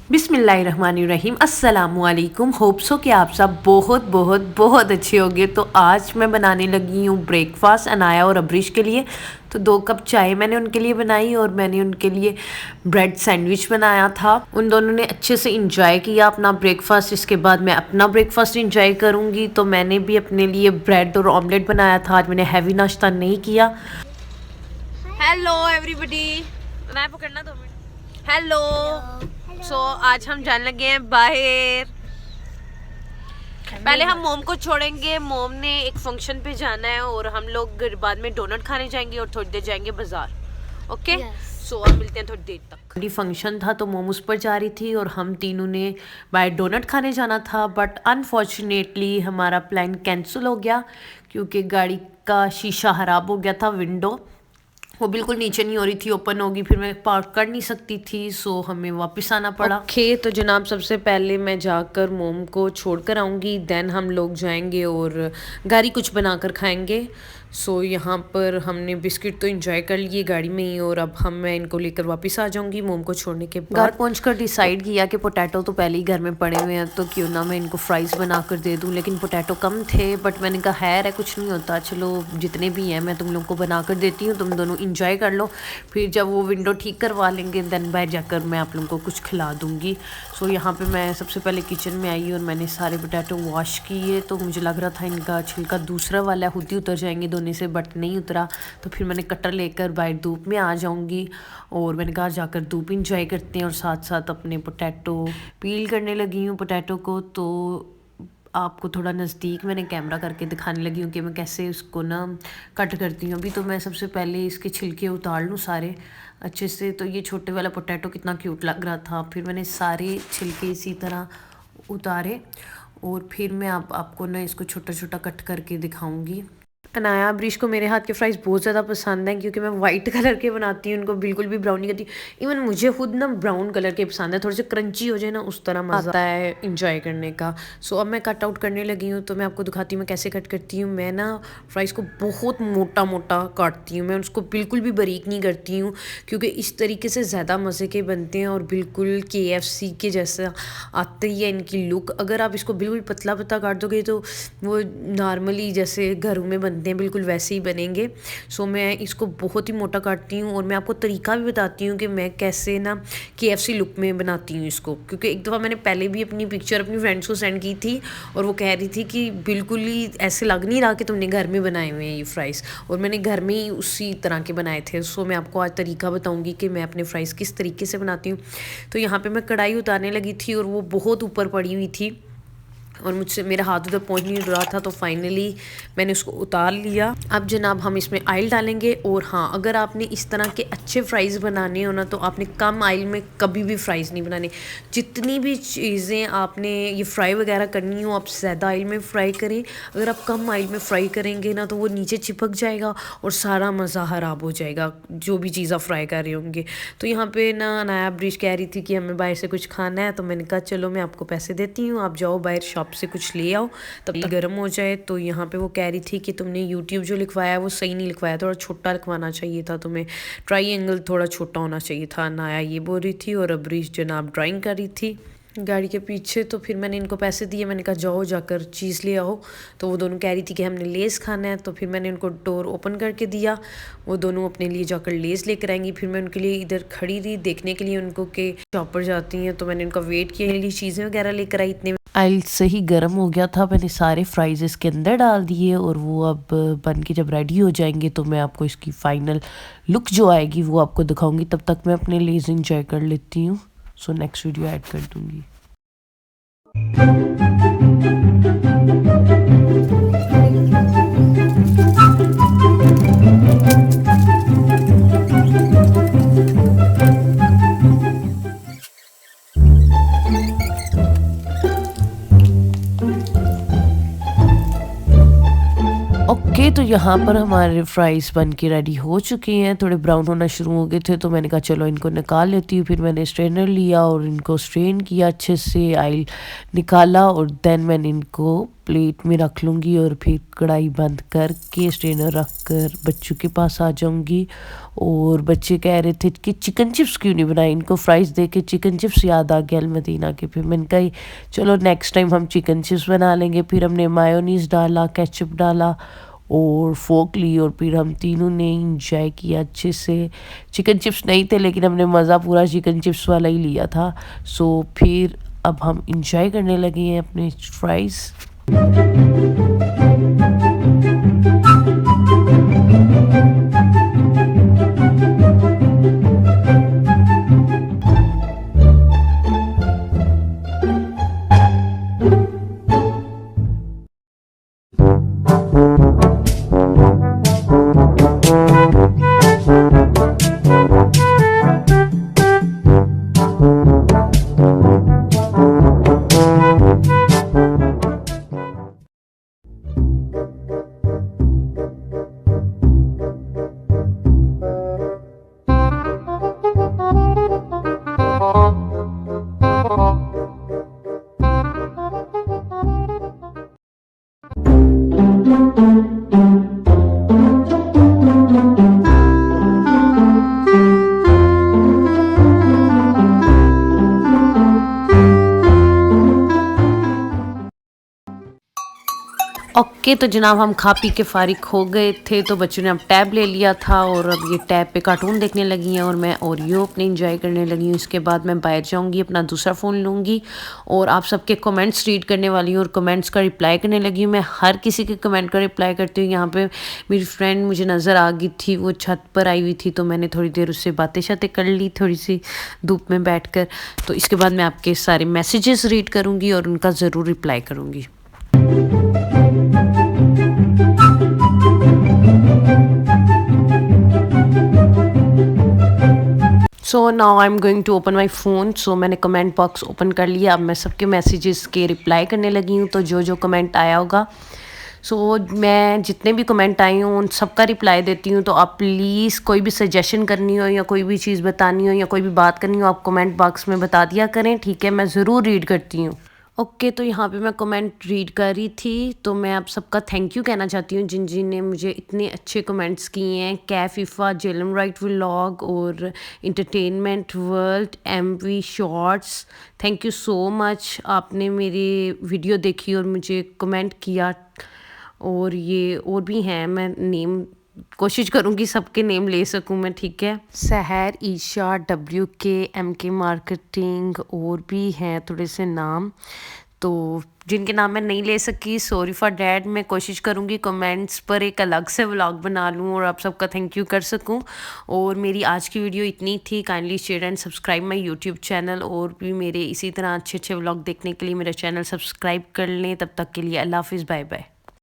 बिस्मिल्लाहिर्रहमानिर्रहीम अस्सलामुअलैकुम। Hope so कि आप सब बहुत बहुत बहुत अच्छे होंगे। तो आज मैं बनाने लगी हूँ ब्रेकफास्ट अनाया और अब्रिश के लिए। तो 2 कप चाय मैंने उनके लिए बनाई और मैंने उनके लिए ब्रेड सैंडविच बनाया था। उन दोनों ने अच्छे से इंजॉय किया अपना ब्रेकफास्ट। इसके बाद मैं अपना ब्रेकफास्ट इंजॉय करूँगी। तो मैंने भी अपने लिए ब्रेड और ऑमलेट बनाया था। आज मैंने हैवी नाश्ता नहीं किया। हेलो एवरीबडी, अनाया पकड़ना 2 मिनट। हेलो। सो आज हम जाने लगे हैं बाहर। पहले हम मोम को छोड़ेंगे। मोम ने एक फंक्शन पे जाना है और हम लोग बाद में डोनट खाने जाएंगे और थोड़ी देर जाएंगे बाजार। ओके, सो अब मिलते हैं थोड़ी देर तक। फंक्शन था तो मोम उस पर जा रही थी और हम तीनों ने बाहर डोनट खाने जाना था। बट अनफॉर्चुनेटली हमारा प्लान कैंसिल हो गया क्योंकि गाड़ी का शीशा खराब हो गया था। विंडो वो बिल्कुल नीचे नहीं हो रही थी, ओपन होगी, फिर मैं पार्क कर नहीं सकती थी। सो हमें वापस आना पड़ा। ओके, तो जनाब सबसे पहले मैं जाकर मोम को छोड़ कर आऊँगी, देन हम लोग जाएंगे और गाड़ी कुछ बनाकर खाएंगे। सो यहाँ पर हमने बिस्किट तो इंजॉय कर लिए गाड़ी में ही और अब मैं इनको लेकर वापस आ जाऊँगी मोम को छोड़ने के बाद। घर पहुँचकर डिसाइड किया कि पोटैटो तो पहले ही घर में पड़े हुए हैं तो क्यों ना मैं इनको फ्राइज़ बना कर दे दूँ। लेकिन पोटैटो कम थे, बट मैंने कहा है कुछ नहीं होता, चलो जितने भी हैं मैं तुम लोग को बना कर देती हूँ, तुम दोनों इंजॉय कर लो। फिर जब वो विंडो ठीक करवा लेंगे देन बाहर जाकर मैं आप लोगों को कुछ खिला दूँगी। सो यहाँ पे मैं सबसे पहले किचन में आई और मैंने सारे पोटैटो वॉश किए। तो मुझे लग रहा था इनका छिलका दूसरा वाला खुद ही उतर जाएंगे धोने से, बट नहीं उतरा। तो फिर मैंने कटर लेकर बाहर धूप में आ जाऊँगी और मैंने कहा जाकर धूप इंजॉय करते हैं और साथ साथ अपने पोटैटो पील करने लगी हूँ पोटैटो को। तो आपको थोड़ा नज़दीक मैंने कैमरा करके दिखाने लगी हूँ कि मैं कैसे उसको ना कट करती हूँ। अभी तो मैं सबसे पहले इसके छिलके उतार लूँ सारे अच्छे से। तो ये छोटे वाला पोटैटो कितना क्यूट लग रहा था। फिर मैंने सारे छिलके इसी तरह उतारे और फिर मैं आपको ना इसको छोटा छोटा कट करके दिखाऊंगी। अनाया अब्रिश को मेरे हाथ के फ्राइज़ बहुत ज़्यादा पसंद हैं क्योंकि मैं वाइट कलर के बनाती हूँ, उनको बिल्कुल भी ब्राउन नहीं करती। इवन मुझे खुद ना ब्राउन कलर के पसंद है, थोड़े से क्रंची हो जाए ना उस तरह मज़ा आता है इंजॉय करने का। सो अब मैं कट आउट करने लगी हूँ। तो मैं आपको दिखाती हूँ मैं कैसे कट करती हूँ। मैं ना फ्राइज़ को बहुत मोटा मोटा काटती हूँ, मैं उसको बिल्कुल भी बारीक नहीं करती हूँ क्योंकि इस तरीके से ज़्यादा मज़े के बनते हैं और बिल्कुल KFC के जैसा आती है इनकी लुक। अगर आप इसको बिल्कुल पतला पतला काट दोगे तो वो नॉर्मली जैसे घरों में बनते हैं बिल्कुल वैसे ही बनेंगे। सो मैं इसको बहुत ही मोटा काटती हूँ और मैं आपको तरीका भी बताती हूँ कि मैं कैसे ना KFC लुक में बनाती हूँ इसको। क्योंकि एक दफ़ा मैंने पहले भी अपनी पिक्चर अपनी फ्रेंड्स को सेंड की थी और वो कह रही थी कि बिल्कुल ही ऐसे लग नहीं रहा कि तुमने घर में बनाए हुए हैं ये फ्राइज़, और मैंने घर में ही उसी तरह के बनाए थे। सो मैं आपको आज तरीका बताऊँगी कि मैं अपने फ्राइज़ किस तरीके से बनाती हूँ। तो यहाँ पर मैं कढ़ाई उतारने लगी थी और वो बहुत ऊपर पड़ी हुई थी और मुझसे मेरा हाथ उधर पहुंच नहीं रहा था। तो फाइनली मैंने उसको उतार लिया। अब जनाब हम इसमें ऑयल डालेंगे। और हाँ, अगर आपने इस तरह के अच्छे फ्राइज़ बनाने हो ना तो आपने कम ऑयल में कभी भी फ्राइज़ नहीं बनाने। जितनी भी चीज़ें आपने ये फ्राई वगैरह करनी हो आप ज़्यादा ऑयल में फ्राई करें। अगर आप कम ऑयल में फ्राई करेंगे ना तो वो नीचे चिपक जाएगा और सारा मज़ा ख़राब हो जाएगा जो भी चीज़ आप फ्राई कर रहे होंगे। तो यहाँ पे ना अनाया ब्रिश कह रही थी कि हमें बाहर से कुछ खाना है। तो मैंने कहा चलो मैं आपको पैसे देती हूँ, आप जाओ बाहर शॉप से कुछ ले आओ तब तक गर्म हो जाए। तो यहाँ पे वो कह रही थी कि तुमने YouTube जो लिखवाया है वो सही नहीं लिखवाया, थोड़ा छोटा लिखवाना चाहिए था, तुम्हें ट्रायंगल थोड़ा छोटा होना चाहिए था। नाया ये बोल रही थी और अब्रिश जनाब ड्राइंग कर रही थी गाड़ी के पीछे। तो फिर मैंने इनको पैसे दिए, मैंने कहा जाओ जाकर चीज़ ले आओ। तो वो दोनों कह रही थी कि हमने लेस खाना है। तो फिर मैंने उनको डोर ओपन करके दिया, वो दोनों अपने लिए जाकर लेस लेकर आएंगी। फिर मैं उनके लिए इधर खड़ी रही देखने के लिए उनको कि शॉप पर जाती हैं। तो मैंने उनका वेट किया, लिए चीज़ें वगैरह लेकर आई। इतने ऑयल सही गर्म हो गया था, मैंने सारे फ्राइज़ इसके अंदर डाल दिए और वो अब बन के जब रेडी हो जाएंगे तो मैं आपको इसकी फ़ाइनल लुक जो आएगी वो आपको दिखाऊंगी। तब तक मैं अपने लेस इंजॉय कर लेती हूँ। सो नेक्स्ट वीडियो ऐड कर दूँगी। ओके, ओके, तो यहाँ पर हमारे फ्राइज़ बन के रेडी हो चुके हैं, थोड़े ब्राउन होना शुरू हो गए थे तो मैंने कहा चलो इनको निकाल लेती हूँ। फिर मैंने स्ट्रेनर लिया और इनको स्ट्रेन किया अच्छे से, ऑयल निकाला और देन मैंने इनको प्लेट में रख लूँगी और फिर कढ़ाई बंद करके स्ट्रेनर रख कर बच्चों के पास आ जाऊँगी। और बच्चे कह रहे थे कि चिकन चिप्स क्यों नहीं बनाए, इनको फ्राइज़ देख के चिकन चिप्स याद आ गया अलमदीना के। फिर मैंने कहा चलो नेक्स्ट टाइम हम चिकन चिप्स बना लेंगे। फिर हमने मायोनीज़ डाला, केचप डाला और फोक ली और फिर हम तीनों ने इंजॉय किया अच्छे से। चिकन चिप्स नहीं थे लेकिन हमने मज़ा पूरा चिकन चिप्स वाला ही लिया था। सो फिर अब हम इंजॉय करने लगे हैं अपने फ्राइज़। ओके, तो जनाब हम खा पी के फारिग हो गए थे तो बच्चों ने अब टैब ले लिया था और अब ये टैब पे कार्टून देखने लगी हैं और मैं ओरियो अपने इंजॉय करने लगी हूँ। इसके बाद मैं बाहर जाऊँगी, अपना दूसरा फ़ोन लूँगी और आप सबके कमेंट्स रीड करने वाली हूँ और कमेंट्स का रिप्लाई करने लगी हूँ। मैं हर किसी के कमेंट का रिप्लाई करती हूँ। यहाँ पे मेरी फ्रेंड मुझे नज़र आ गई थी, वो छत पर आई हुई थी तो मैंने थोड़ी देर उससे बातें शातें कर ली थोड़ी सी धूप में बैठ कर। तो इसके बाद मैं आपके सारे मैसेजेस रीड करूँगी और उनका ज़रूर रिप्लाई करूँगी। So now I am going to open my phone. So मैंने कमेंट बॉक्स ओपन कर लिया, अब मैं सबके मैसेजेस के रिप्लाई करने लगी हूँ। तो जो जो कमेंट आया होगा मैं जितने भी कमेंट आई हूँ उन सबका रिप्लाई देती हूँ। तो आप प्लीज़ कोई भी सजेशन करनी हो या कोई भी चीज़ बतानी हो या कोई भी बात करनी हो आप कमेंट बॉक्स में बता दिया करें, ठीक है? मैं ज़रूर रीड करती हूँ। ओके, तो यहाँ पे मैं कमेंट रीड कर रही थी तो मैं आप सबका थैंक यू कहना चाहती हूँ जिन जिन ने मुझे इतने अच्छे कमेंट्स किए हैं। कैफिफा, जेलम राइट व्लॉग और entertainment world, MV shorts, thank you so much. आपने मेरी वीडियो देखी और मुझे कमेंट किया। और ये और भी हैं, मैं नेम कोशिश करूँगी सबके नेम ले सकूँ मैं, ठीक है? सहर, ईशा, WK मार्केटिंग और भी हैं थोड़े से नाम, तो जिनके नाम मैं नहीं ले सकी सॉरी फॉर डैट। मैं कोशिश करूँगी कमेंट्स पर एक अलग से व्लॉग बना लूँ और आप सबका थैंक यू कर सकूँ। और मेरी आज की वीडियो इतनी थी। Kindly share and subscribe my YouTube channel और भी मेरे इसी तरह अच्छे अच्छे व्लॉग देखने के लिए मेरा चैनल सब्सक्राइब कर लें। तब तक के लिए अल्लाह हाफिज़, बाय बाय।